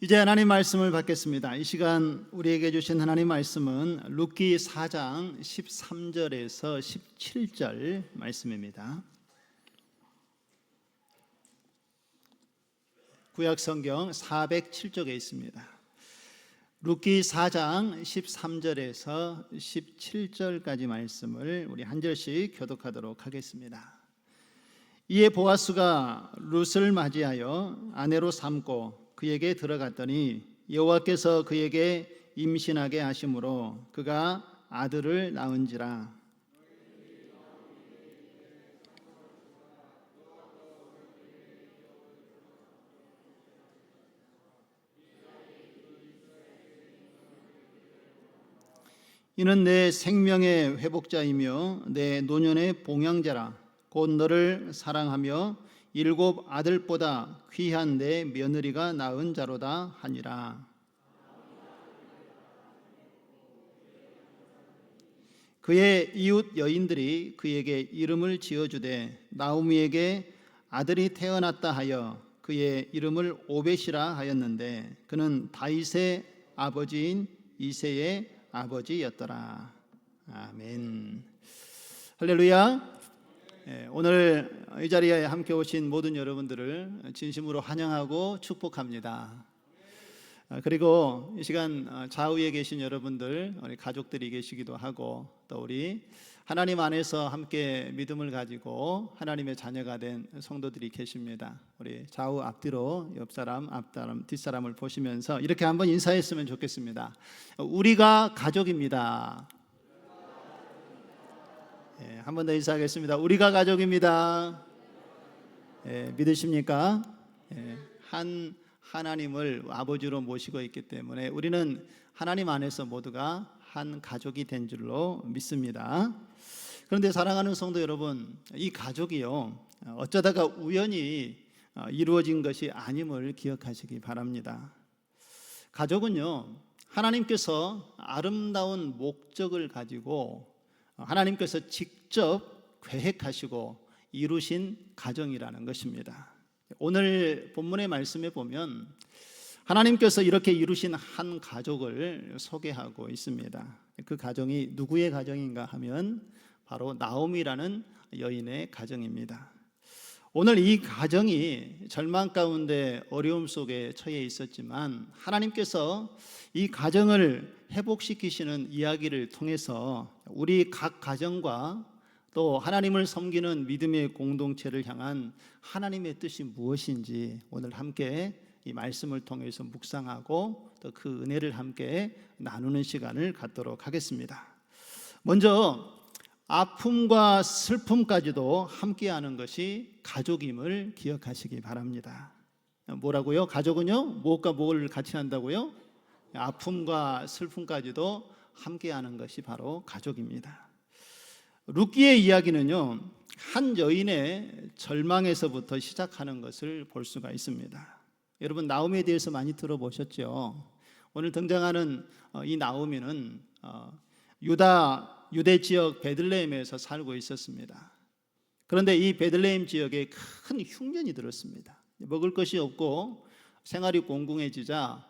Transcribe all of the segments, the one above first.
이제 하나님 말씀을 받겠습니다. 이 시간 우리에게 주신 하나님 말씀은 룻기 4장 13절에서 17절 말씀입니다. 구약성경 407쪽에 있습니다. 룻기 4장 13절에서 17절까지 말씀을 우리 한 절씩 교독하도록 하겠습니다. 이에 보아스가 룻을 맞이하여 아내로 삼고 그에게 들어갔더니 여호와께서 그에게 임신하게 하심으로 그가 아들을 낳은지라. 이는 내 생명의 회복자이며 내 노년의 봉양자라. 곧 너를 사랑하며 7 아들보다 귀한 내 며느리가 낳은 자로다 하니라. 그의 이웃 여인들이 그에게 이름을 지어주되 나오미에게 아들이 태어났다 하여 그의 이름을 오벳이라 하였는데 그는 다윗의 아버지인 이새의 아버지였더라. 아멘. 할렐루야. 오늘 이 자리에 함께 오신 모든 여러분들을 진심으로 환영하고 축복합니다. 그리고 이 시간 좌우에 계신 여러분들, 우리 가족들이 계시기도 하고 또 우리 하나님 안에서 함께 믿음을 가지고 하나님의 자녀가 된 성도들이 계십니다. 우리 좌우 앞뒤로 옆사람, 앞사람, 뒷사람을 보시면서 이렇게 한번 인사했으면 좋겠습니다. 우리가 가족입니다. 한 번 더 인사하겠습니다. 우리가 가족입니다. 믿으십니까? 한 하나님을 아버지로 모시고 있기 때문에 우리는 하나님 안에서 모두가 한 가족이 된 줄로 믿습니다. 그런데 사랑하는 성도 여러분, 이 가족이요 어쩌다가 우연히 이루어진 것이 아님을 기억하시기 바랍니다. 가족은요 하나님께서 아름다운 목적을 가지고 하나님께서 직접 계획하시고 이루신 가정이라는 것입니다. 오늘 본문의 말씀에 보면 하나님께서 이렇게 이루신 한 가족을 소개하고 있습니다. 그 가정이 누구의 가정인가 하면 바로 나오미라는 여인의 가정입니다. 오늘 이 가정이 절망 가운데 어려움 속에 처해 있었지만 하나님께서 이 가정을 회복시키시는 이야기를 통해서 우리 각 가정과 또 하나님을 섬기는 믿음의 공동체를 향한 하나님의 뜻이 무엇인지 오늘 함께 이 말씀을 통해서 묵상하고 또 그 은혜를 함께 나누는 시간을 갖도록 하겠습니다. 먼저 아픔과 슬픔까지도 함께하는 것이 가족임을 기억하시기 바랍니다. 뭐라고요? 가족은요? 무엇과 무엇을 같이 한다고요? 아픔과 슬픔까지도 함께하는 것이 바로 가족입니다. 룻기의 이야기는요 한 여인의 절망에서부터 시작하는 것을 볼 수가 있습니다. 여러분 나오미에 대해서 많이 들어보셨죠? 오늘 등장하는 이 나오미는 유대 지역 베들레헴에서 살고 있었습니다. 그런데 이 베들레헴 지역에 큰 흉년이 들었습니다. 먹을 것이 없고 생활이 공공해지자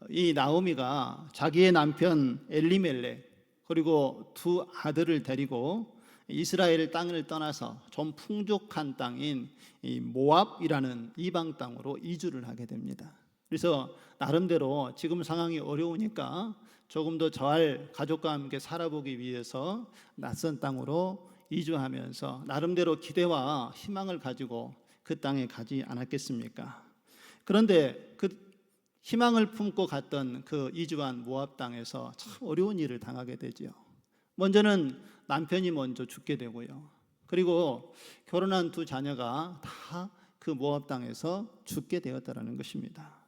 이 나오미가 자기의 남편 엘리멜렉 그리고 2 아들을 데리고 이스라엘 땅을 떠나서 좀 풍족한 땅인 이 모압이라는 이방 땅으로 이주를 하게 됩니다. 그래서 나름대로 지금 상황이 어려우니까 조금 더 잘 가족과 함께 살아보기 위해서 낯선 땅으로 이주하면서 나름대로 기대와 희망을 가지고 그 땅에 가지 않았겠습니까? 그런데 그 희망을 품고 갔던 그 이주한 모압 땅에서 참 어려운 일을 당하게 되죠. 먼저는 남편이 먼저 죽게 되고요. 그리고 결혼한 2 자녀가 다 그 모압 땅에서 죽게 되었다는 것입니다.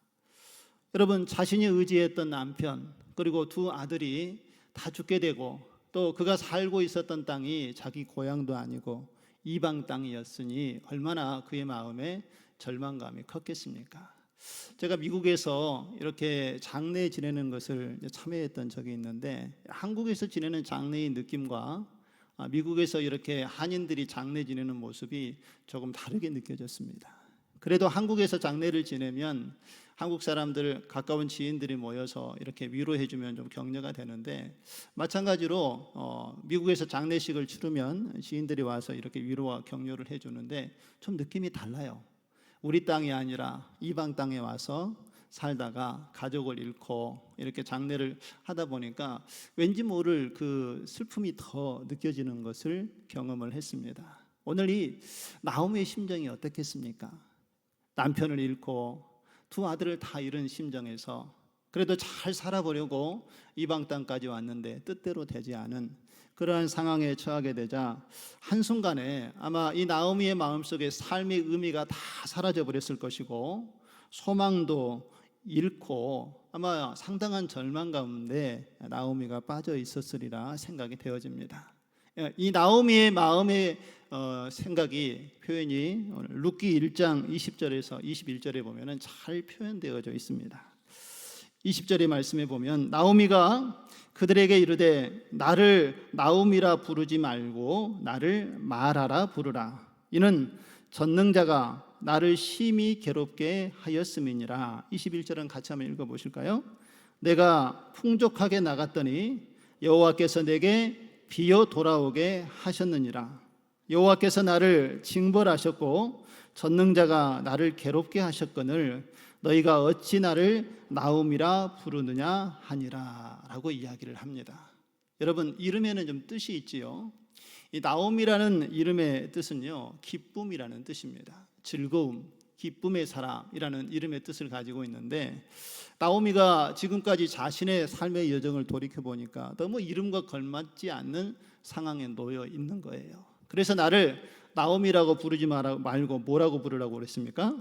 여러분 자신이 의지했던 남편 그리고 2 아들이 다 죽게 되고 또 그가 살고 있었던 땅이 자기 고향도 아니고 이방 땅이었으니 얼마나 그의 마음에 절망감이 컸겠습니까? 제가 미국에서 이렇게 장례 지내는 것을 참여했던 적이 있는데 한국에서 지내는 장례의 느낌과 미국에서 이렇게 한인들이 장례 지내는 모습이 조금 다르게 느껴졌습니다. 그래도 한국에서 장례를 지내면 한국 사람들 가까운 지인들이 모여서 이렇게 위로해 주면 좀 격려가 되는데, 마찬가지로 미국에서 장례식을 치르면 지인들이 와서 이렇게 위로와 격려를 해 주는데 좀 느낌이 달라요. 우리 땅이 아니라 이방 땅에 와서 살다가 가족을 잃고 이렇게 장례를 하다 보니까 왠지 모를 그 슬픔이 더 느껴지는 것을 경험을 했습니다. 오늘 이 나오미의 심정이 어떻겠습니까? 남편을 잃고 두 아들을 다 잃은 심정에서 그래도 잘 살아보려고 이방 땅까지 왔는데 뜻대로 되지 않은 그러한 상황에 처하게 되자 한순간에 아마 이 나오미의 마음속에 삶의 의미가 다 사라져 버렸을 것이고 소망도 잃고 아마 상당한 절망 가운데 나오미가 빠져 있었으리라 생각이 되어집니다. 이 나오미의 마음의 생각이 표현이 오늘 룻기 1장 20절에서 21절에 보면은 잘 표현되어져 있습니다. 20절의 말씀에 보면 나오미가 그들에게 이르되 나를 나오미라 부르지 말고 나를 마라라 부르라. 이는 전능자가 나를 심히 괴롭게 하였음이니라. 21절은 같이 한번 읽어보실까요? 내가 풍족하게 나갔더니 여호와께서 내게 비어 돌아오게 하셨느니라. 여호와께서 나를 징벌하셨고 전능자가 나를 괴롭게 하셨거늘 너희가 어찌 나를 나오미라 부르느냐 하니라 라고 이야기를 합니다. 여러분, 이름에는 좀 뜻이 있지요. 이 나오미라는 이름의 뜻은요, 기쁨이라는 뜻입니다. 즐거움, 기쁨의 사람이라는 이름의 뜻을 가지고 있는데, 나오미가 지금까지 자신의 삶의 여정을 돌이켜 보니까 너무 이름과 걸맞지 않는 상황에 놓여 있는 거예요. 그래서 나를 나오미라고 부르지 말고 뭐라고 부르라고 그랬습니까?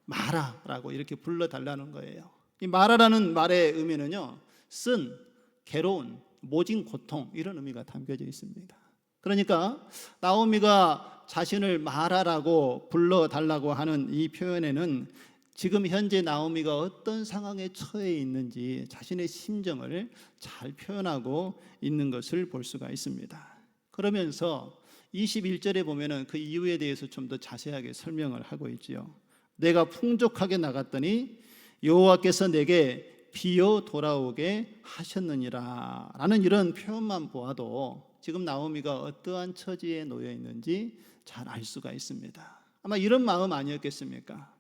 마라라고 이렇게 불러달라는 거예요. 이 마라라는 말의 의미는요, 쓴, 괴로운, 모진 고통, 이런 의미가 담겨져 있습니다. 그러니까 나오미가 자신을 마라라고 불러달라고 하는 이 표현에는 지금 현재 나오미가 어떤 상황에 처해 있는지 자신의 심정을 잘 표현하고 있는 것을 볼 수가 있습니다. 그러면서 21절에 보면은 그 이유에 대해서 좀 더 자세하게 설명을 하고 있지요. 내가 풍족하게 나갔더니 여호와께서 내게 비어 돌아오게 하셨느니라 라는 이런 표현만 보아도 지금 나오미가 어떠한 처지에 놓여 있는지 잘 알 수가 있습니다. 아마 이런 마음 아니었겠습니까?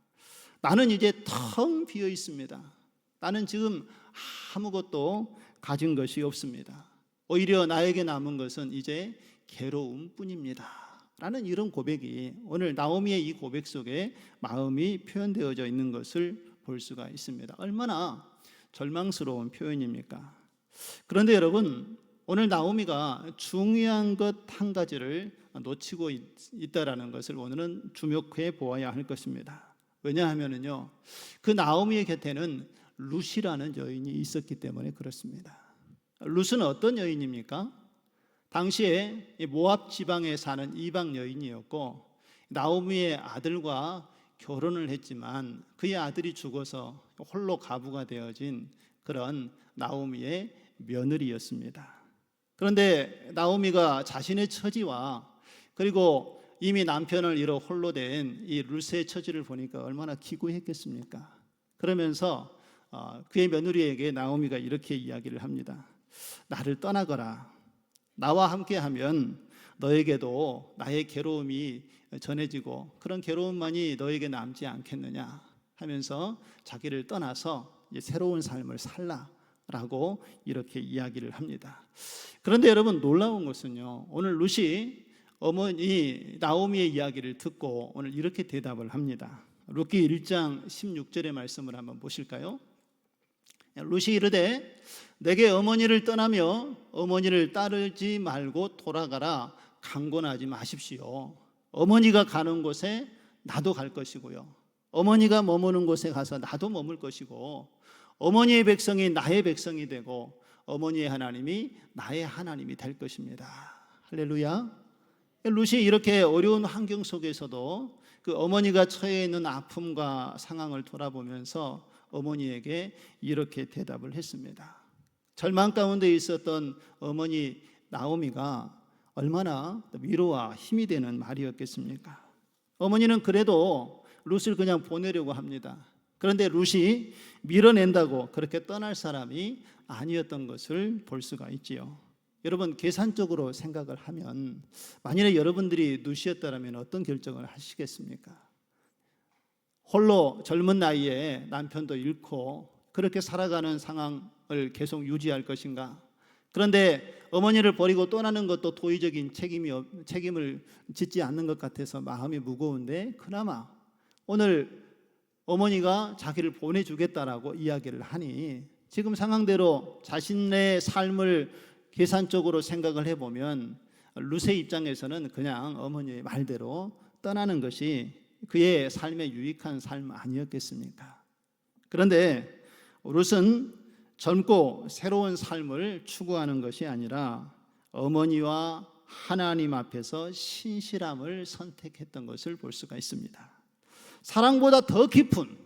나는 이제 텅 비어 있습니다. 나는 지금 아무것도 가진 것이 없습니다. 오히려 나에게 남은 것은 이제 괴로움뿐입니다 라는 이런 고백이 오늘 나오미의 이 고백 속에 마음이 표현되어져 있는 것을 볼 수가 있습니다. 얼마나 절망스러운 표현입니까? 그런데 여러분, 오늘 나오미가 중요한 것 한 가지를 놓치고 있다라는 것을 오늘은 주목해 보아야 할 것입니다. 왜냐하면요, 그 나오미의 곁에는 룻이라는 여인이 있었기 때문에 그렇습니다. 룻은 어떤 여인입니까? 당시에 모압 지방에 사는 이방 여인이었고 나오미의 아들과 결혼을 했지만 그의 아들이 죽어서 홀로 가부가 되어진 그런 나오미의 며느리였습니다. 그런데 나오미가 자신의 처지와 그리고 이미 남편을 잃어 홀로 된 이 룻의 처지를 보니까 얼마나 기구했겠습니까? 그러면서 그의 며느리에게 나오미가 이렇게 이야기를 합니다. 나를 떠나거라. 나와 함께하면 너에게도 나의 괴로움이 전해지고 그런 괴로움만이 너에게 남지 않겠느냐 하면서 자기를 떠나서 이제 새로운 삶을 살라라고 이렇게 이야기를 합니다. 그런데 여러분, 놀라운 것은요, 오늘 룻이 어머니 나오미의 이야기를 듣고 오늘 이렇게 대답을 합니다. 룻기 1장 16절의 말씀을 한번 보실까요? 룻이 이르되 내게 어머니를 떠나며 어머니를 따르지 말고 돌아가라 강권하지 마십시오. 어머니가 가는 곳에 나도 갈 것이고요, 어머니가 머무는 곳에 가서 나도 머물 것이고, 어머니의 백성이 나의 백성이 되고 어머니의 하나님이 나의 하나님이 될 것입니다. 할렐루야. 룻이 이렇게 어려운 환경 속에서도 그 어머니가 처해 있는 아픔과 상황을 돌아보면서 어머니에게 이렇게 대답을 했습니다. 절망 가운데 있었던 어머니 나오미가 얼마나 위로와 힘이 되는 말이었겠습니까? 어머니는 그래도 룻을 그냥 보내려고 합니다. 그런데 룻이 밀어낸다고 그렇게 떠날 사람이 아니었던 것을 볼 수가 있지요. 여러분, 계산적으로 생각을 하면 만일에 여러분들이 룻이었다면 어떤 결정을 하시겠습니까? 홀로 젊은 나이에 남편도 잃고 그렇게 살아가는 상황을 계속 유지할 것인가? 그런데 어머니를 버리고 떠나는 것도 도의적인 책임을 짓지 않는 것 같아서 마음이 무거운데, 그나마 오늘 어머니가 자기를 보내주겠다라고 이야기를 하니 지금 상황대로 자신의 삶을 계산적으로 생각을 해보면 룻의 입장에서는 그냥 어머니의 말대로 떠나는 것이 그의 삶에 유익한 삶 아니었겠습니까? 그런데 룻은 젊고 새로운 삶을 추구하는 것이 아니라 어머니와 하나님 앞에서 신실함을 선택했던 것을 볼 수가 있습니다. 사랑보다 더 깊은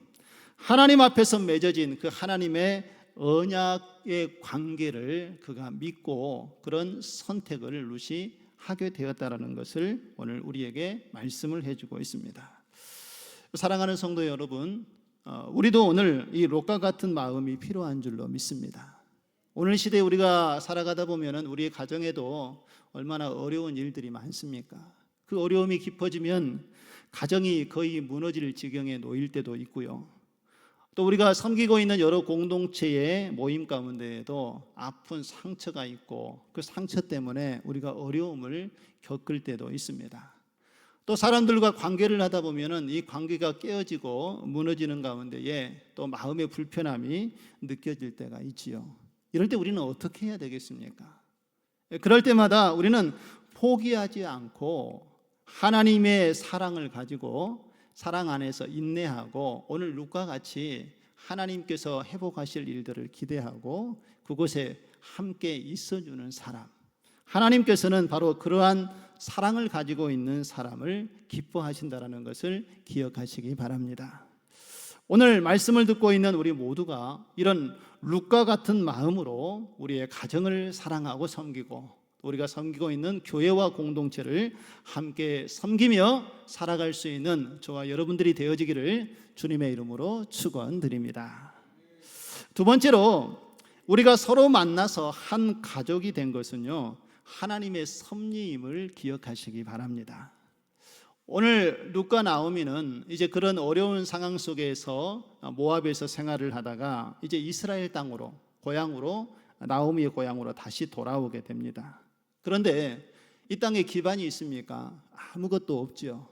하나님 앞에서 맺어진 그 하나님의 언약의 관계를 그가 믿고 그런 선택을 룻이 하게 되었다라는 것을 오늘 우리에게 말씀을 해주고 있습니다. 사랑하는 성도 여러분, 우리도 오늘 이 롯과 같은 마음이 필요한 줄로 믿습니다. 오늘 시대에 우리가 살아가다 보면 우리의 가정에도 얼마나 어려운 일들이 많습니까? 그 어려움이 깊어지면 가정이 거의 무너질 지경에 놓일 때도 있고요. 또 우리가 섬기고 있는 여러 공동체의 모임 가운데에도 아픈 상처가 있고 그 상처 때문에 우리가 어려움을 겪을 때도 있습니다. 또 사람들과 관계를 하다 보면은 이 관계가 깨어지고 무너지는 가운데에 또 마음의 불편함이 느껴질 때가 있지요. 이럴 때 우리는 어떻게 해야 되겠습니까? 그럴 때마다 우리는 포기하지 않고 하나님의 사랑을 가지고 사랑 안에서 인내하고 오늘 룻과 같이 하나님께서 회복하실 일들을 기대하고 그곳에 함께 있어주는 사람, 하나님께서는 바로 그러한 사랑을 가지고 있는 사람을 기뻐하신다는 것을 기억하시기 바랍니다. 오늘 말씀을 듣고 있는 우리 모두가 이런 룻과 같은 마음으로 우리의 가정을 사랑하고 섬기고 우리가 섬기고 있는 교회와 공동체를 함께 섬기며 살아갈 수 있는 저와 여러분들이 되어지기를 주님의 이름으로 축원드립니다. 두 번째로 우리가 서로 만나서 한 가족이 된 것은요, 하나님의 섭리임을 기억하시기 바랍니다. 오늘 룻과 나오미는 이제 그런 어려운 상황 속에서 모압에서 생활을 하다가 이제 이스라엘 땅으로 고향으로 나오미의 고향으로 다시 돌아오게 됩니다. 그런데 이 땅에 기반이 있습니까? 아무것도 없죠.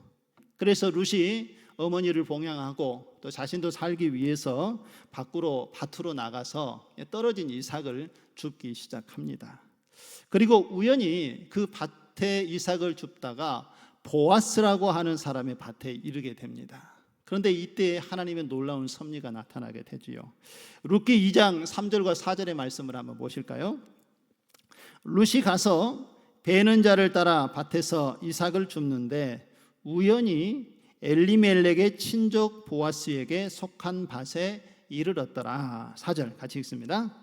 그래서 룻이 어머니를 봉양하고 또 자신도 살기 위해서 밭으로 나가서 떨어진 이삭을 줍기 시작합니다. 그리고 우연히 그 밭에 이삭을 줍다가 보아스라고 하는 사람의 밭에 이르게 됩니다. 그런데 이때 하나님의 놀라운 섭리가 나타나게 되지요. 룻기 2장 3절과 4절의 말씀을 한번 보실까요? 룻이 가서 베는 자를 따라 밭에서 이삭을 줍는데 우연히 엘리멜렉의 친족 보아스에게 속한 밭에 이르렀더라. 4절 같이 읽습니다.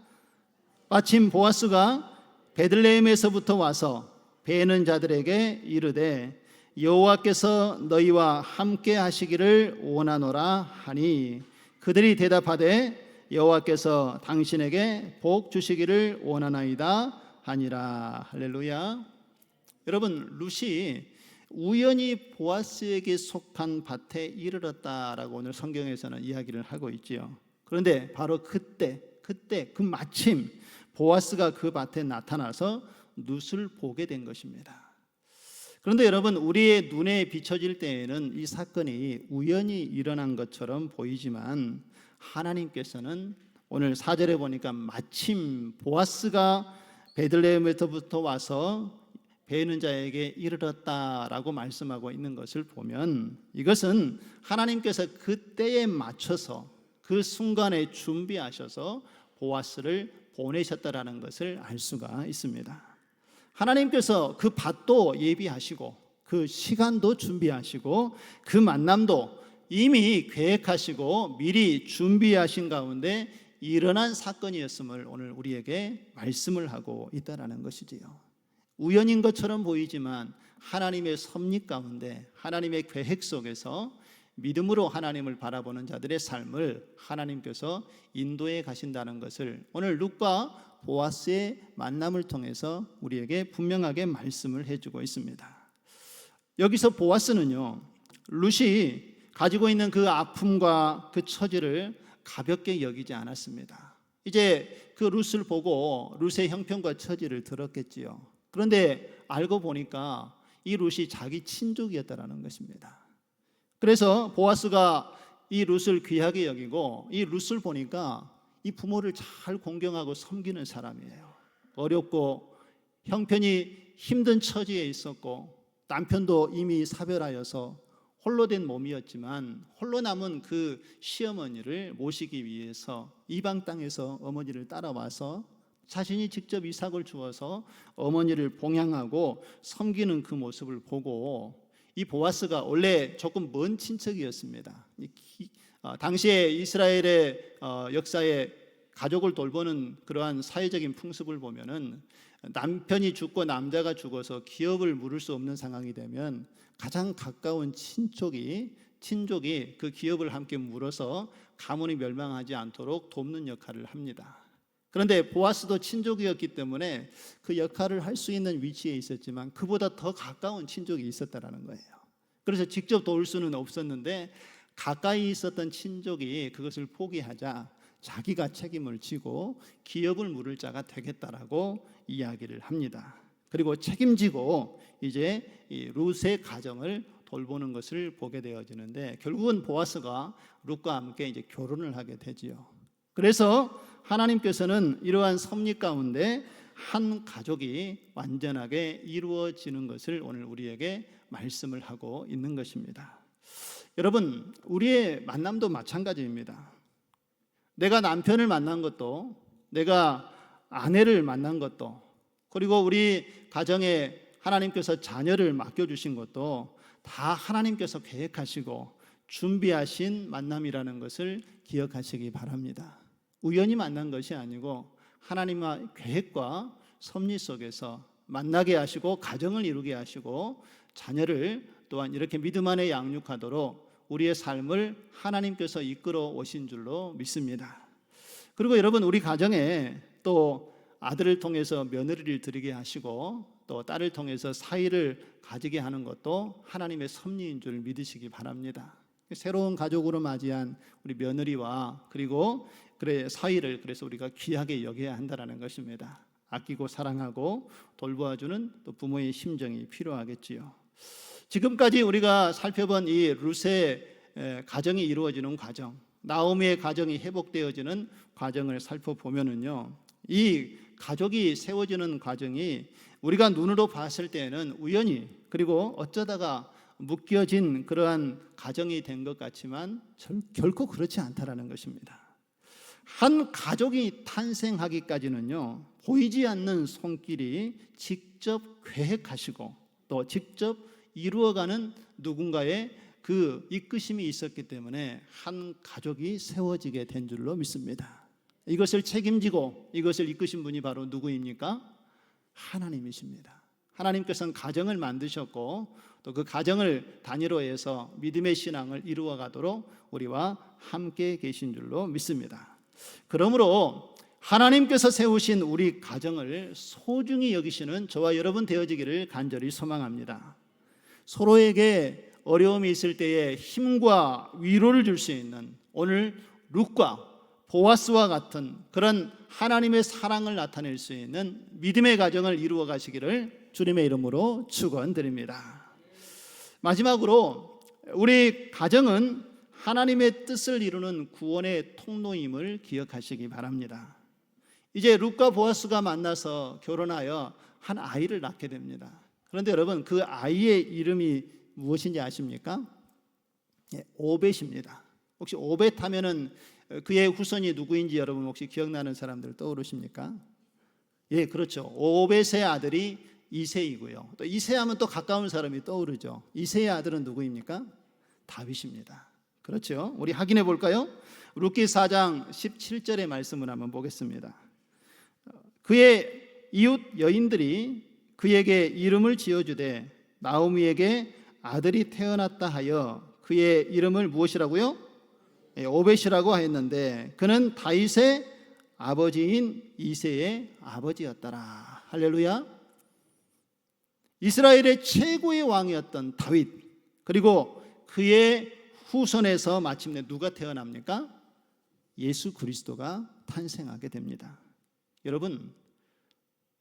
마침 보아스가 베들레헴에서부터 와서 베는 자들에게 이르되 여호와께서 너희와 함께 하시기를 원하노라 하니 그들이 대답하되 여호와께서 당신에게 복 주시기를 원하나이다 하니라. 할렐루야. 여러분, 룻이 우연히 보아스에게 속한 밭에 이르렀다라고 오늘 성경에서는 이야기를 하고 있지요. 그런데 바로 그때 그 마침 보아스가 그 밭에 나타나서 룻을 보게 된 것입니다. 그런데 여러분, 우리의 눈에 비춰질 때에는 이 사건이 우연히 일어난 것처럼 보이지만 하나님께서는 오늘 4절에 보니까 마침 보아스가 베들레헴에서부터 와서 베는 자에게 이르렀다라고 말씀하고 있는 것을 보면 이것은 하나님께서 그때에 맞춰서 그 순간에 준비하셔서 보아스를 보내셨다라는 것을 알 수가 있습니다. 하나님께서 그 밭도 예비하시고 그 시간도 준비하시고 그 만남도 이미 계획하시고 미리 준비하신 가운데 일어난 사건이었음을 오늘 우리에게 말씀을 하고 있다는 것이지요. 우연인 것처럼 보이지만 하나님의 섭리 가운데 하나님의 계획 속에서 믿음으로 하나님을 바라보는 자들의 삶을 하나님께서 인도해 가신다는 것을 오늘 룻과 보아스의 만남을 통해서 우리에게 분명하게 말씀을 해주고 있습니다. 여기서 보아스는요, 룻이 가지고 있는 그 아픔과 그 처지를 가볍게 여기지 않았습니다. 이제 그 룻을 보고 룻의 형편과 처지를 들었겠지요. 그런데 알고 보니까 이 룻이 자기 친족이었다라는 것입니다. 그래서 보아스가 이 룻을 귀하게 여기고 이 룻을 보니까 이 부모를 잘 공경하고 섬기는 사람이에요. 어렵고 형편이 힘든 처지에 있었고 남편도 이미 사별하여서 홀로 된 몸이었지만 홀로 남은 그 시어머니를 모시기 위해서 이방 땅에서 어머니를 따라와서 자신이 직접 이삭을 주어서 어머니를 봉양하고 섬기는 그 모습을 보고 이 보아스가 원래 조금 먼 친척이었습니다. 당시에 이스라엘의 역사에 가족을 돌보는 그러한 사회적인 풍습을 보면은 남편이 죽고 남자가 죽어서 기업을 물을 수 없는 상황이 되면 가장 가까운 친족이 그 기업을 함께 물어서 가문이 멸망하지 않도록 돕는 역할을 합니다. 그런데 보아스도 친족이었기 때문에 그 역할을 할 수 있는 위치에 있었지만 그보다 더 가까운 친족이 있었다라는 거예요. 그래서 직접 도울 수는 없었는데 가까이 있었던 친족이 그것을 포기하자 자기가 책임을 지고 기업을 물을 자가 되겠다라고 이야기를 합니다. 그리고 책임지고 이제 이 룻의 가정을 돌보는 것을 보게 되어지는데 결국은 보아스가 룻과 함께 이제 결혼을 하게 되지요. 그래서 하나님께서는 이러한 섭리 가운데 한 가족이 완전하게 이루어지는 것을 오늘 우리에게 말씀을 하고 있는 것입니다. 여러분, 우리의 만남도 마찬가지입니다. 내가 남편을 만난 것도, 내가 아내를 만난 것도, 그리고 우리 가정에 하나님께서 자녀를 맡겨주신 것도 다 하나님께서 계획하시고 준비하신 만남이라는 것을 기억하시기 바랍니다. 우연히 만난 것이 아니고 하나님의 계획과 섭리 속에서 만나게 하시고 가정을 이루게 하시고 자녀를 또한 이렇게 믿음 안에 양육하도록 우리의 삶을 하나님께서 이끌어 오신 줄로 믿습니다. 그리고 여러분, 우리 가정에 또 아들을 통해서 며느리를 드리게 하시고 또 딸을 통해서 사위를 가지게 하는 것도 하나님의 섭리인 줄 믿으시기 바랍니다. 새로운 가족으로 맞이한 우리 며느리와 그리고 사위를 그래서 우리가 귀하게 여겨야 한다는 것입니다. 아끼고 사랑하고 돌보아주는 또 부모의 심정이 필요하겠지요. 지금까지 우리가 살펴본 이 룻의 가정이 이루어지는 과정, 나오미의 가정이 회복되어지는 과정을 살펴보면은요, 이 가족이 세워지는 과정이 우리가 눈으로 봤을 때는 우연히 그리고 어쩌다가 묶여진 그러한 가정이 된 것 같지만 결코 그렇지 않다라는 것입니다. 한 가족이 탄생하기까지는요, 보이지 않는 손길이 직접 계획하시고 또 직접 이루어가는 누군가의 그 이끄심이 있었기 때문에 한 가족이 세워지게 된 줄로 믿습니다. 이것을 책임지고 이것을 이끄신 분이 바로 누구입니까? 하나님이십니다. 하나님께서는 가정을 만드셨고 또 그 가정을 단위로 해서 믿음의 신앙을 이루어가도록 우리와 함께 계신 줄로 믿습니다. 그러므로 하나님께서 세우신 우리 가정을 소중히 여기시는 저와 여러분 되어지기를 간절히 소망합니다. 서로에게 어려움이 있을 때에 힘과 위로를 줄 수 있는 오늘 룻과 보아스와 같은 그런 하나님의 사랑을 나타낼 수 있는 믿음의 가정을 이루어 가시기를 주님의 이름으로 축원드립니다. 마지막으로 우리 가정은 하나님의 뜻을 이루는 구원의 통로임을 기억하시기 바랍니다. 이제 룻과 보아스가 만나서 결혼하여 한 아이를 낳게 됩니다. 그런데 여러분, 그 아이의 이름이 무엇인지 아십니까? 오벳입니다. 혹시 오벳 하면은 그의 후손이 누구인지 여러분 혹시 기억나는 사람들 떠오르십니까? 예, 그렇죠. 오벳의 아들이 이새이고요. 또 이새하면 또 가까운 사람이 떠오르죠. 이새의 아들은 누구입니까? 다윗입니다. 그렇죠. 우리 확인해 볼까요? 룻기 4장 17절의 말씀을 한번 보겠습니다. 그의 이웃 여인들이 그에게 이름을 지어주되 나오미에게 아들이 태어났다 하여 그의 이름을 무엇이라고요? 오벳이라고 하였는데 그는 다윗의 아버지인 이새의 아버지였더라. 할렐루야. 이스라엘의 최고의 왕이었던 다윗, 그리고 그의 후손에서 마침내 누가 태어납니까? 예수 그리스도가 탄생하게 됩니다. 여러분,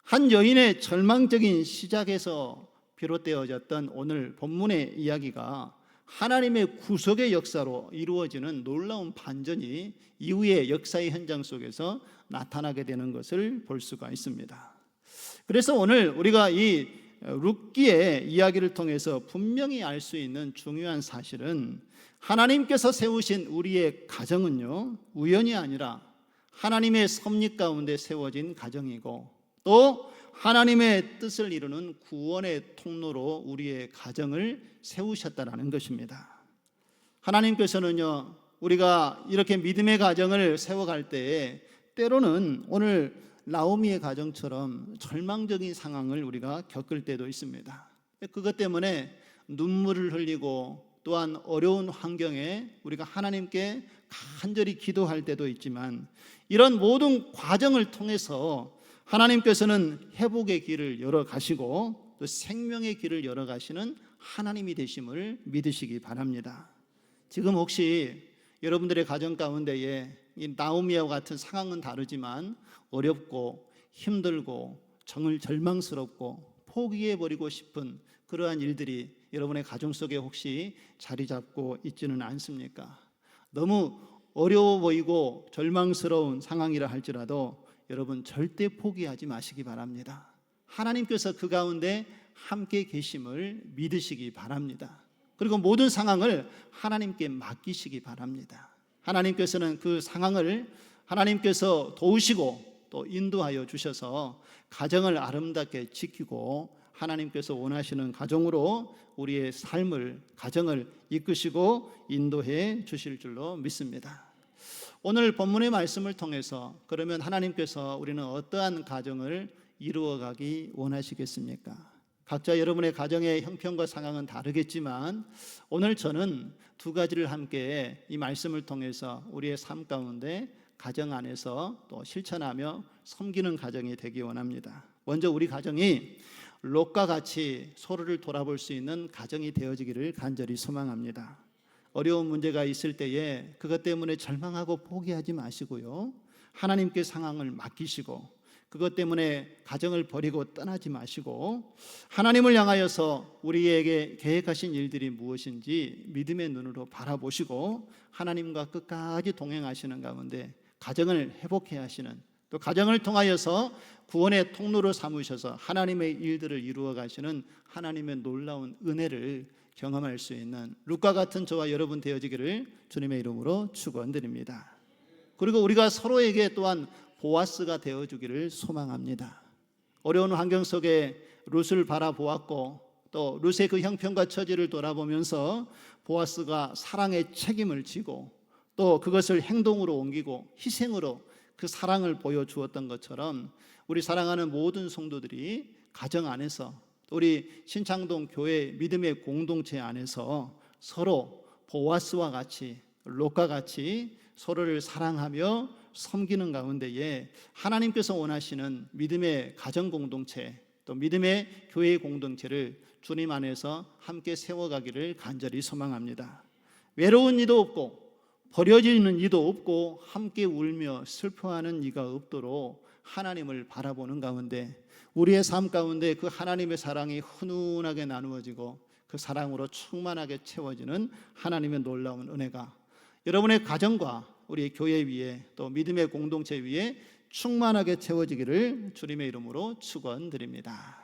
한 여인의 절망적인 시작에서 비롯되어졌던 오늘 본문의 이야기가 하나님의 구속의 역사로 이루어지는 놀라운 반전이 이후의 역사의 현장 속에서 나타나게 되는 것을 볼 수가 있습니다. 그래서 오늘 우리가 이 룻기의 이야기를 통해서 분명히 알 수 있는 중요한 사실은 하나님께서 세우신 우리의 가정은요, 우연이 아니라 하나님의 섭리 가운데 세워진 가정이고, 또 하나님의 뜻을 이루는 구원의 통로로 우리의 가정을 세우셨다라는 것입니다. 하나님께서는요, 우리가 이렇게 믿음의 가정을 세워갈 때에 때로는 오늘 나오미의 가정처럼 절망적인 상황을 우리가 겪을 때도 있습니다. 그것 때문에 눈물을 흘리고 또한 어려운 환경에 우리가 하나님께 간절히 기도할 때도 있지만, 이런 모든 과정을 통해서 하나님께서는 회복의 길을 열어가시고 또 생명의 길을 열어가시는 하나님이 되심을 믿으시기 바랍니다. 지금 혹시 여러분들의 가정 가운데에 이 나오미와 같은 상황은 다르지만 어렵고 힘들고 정말 절망스럽고 포기해버리고 싶은 그러한 일들이 여러분의 가정 속에 혹시 자리 잡고 있지는 않습니까? 너무 어려워 보이고 절망스러운 상황이라 할지라도 여러분 절대 포기하지 마시기 바랍니다. 하나님께서 그 가운데 함께 계심을 믿으시기 바랍니다. 그리고 모든 상황을 하나님께 맡기시기 바랍니다. 하나님께서는 그 상황을 하나님께서 도우시고 또 인도하여 주셔서 가정을 아름답게 지키고 하나님께서 원하시는 가정으로 우리의 삶을, 가정을 이끄시고 인도해 주실 줄로 믿습니다. 오늘 본문의 말씀을 통해서 그러면 하나님께서 우리는 어떠한 가정을 이루어가기 원하시겠습니까? 각자 여러분의 가정의 형편과 상황은 다르겠지만 오늘 저는 두 가지를 함께 이 말씀을 통해서 우리의 삶 가운데 가정 안에서 또 실천하며 섬기는 가정이 되기 원합니다. 먼저 우리 가정이 롯과 같이 서로를 돌아볼 수 있는 가정이 되어지기를 간절히 소망합니다. 어려운 문제가 있을 때에 그것 때문에 절망하고 포기하지 마시고요, 하나님께 상황을 맡기시고 그것 때문에 가정을 버리고 떠나지 마시고 하나님을 향하여서 우리에게 계획하신 일들이 무엇인지 믿음의 눈으로 바라보시고 하나님과 끝까지 동행하시는 가운데 가정을 회복해 하시는, 또 가정을 통하여서 구원의 통로로 삼으셔서 하나님의 일들을 이루어 가시는 하나님의 놀라운 은혜를 경험할 수 있는 룻과 같은 저와 여러분 되어지기를 주님의 이름으로 축원드립니다. 그리고 우리가 서로에게 또한 보아스가 되어주기를 소망합니다. 어려운 환경 속에 룻을 바라보았고 또 룻의 그 형편과 처지를 돌아보면서 보아스가 사랑의 책임을 지고 또 그것을 행동으로 옮기고 희생으로 그 사랑을 보여주었던 것처럼 우리 사랑하는 모든 성도들이 가정 안에서 우리 신창동 교회 믿음의 공동체 안에서 서로 보아스와 같이 롯과 같이 서로를 사랑하며 섬기는 가운데에 하나님께서 원하시는 믿음의 가정 공동체 또 믿음의 교회 공동체를 주님 안에서 함께 세워가기를 간절히 소망합니다. 외로운 이도 없고 버려지는 이도 없고 함께 울며 슬퍼하는 이가 없도록 하나님을 바라보는 가운데 우리의 삶 가운데 그 하나님의 사랑이 훈훈하게 나누어지고 그 사랑으로 충만하게 채워지는 하나님의 놀라운 은혜가 여러분의 가정과 우리 교회 위에 또 믿음의 공동체 위에 충만하게 채워지기를 주님의 이름으로 축원드립니다.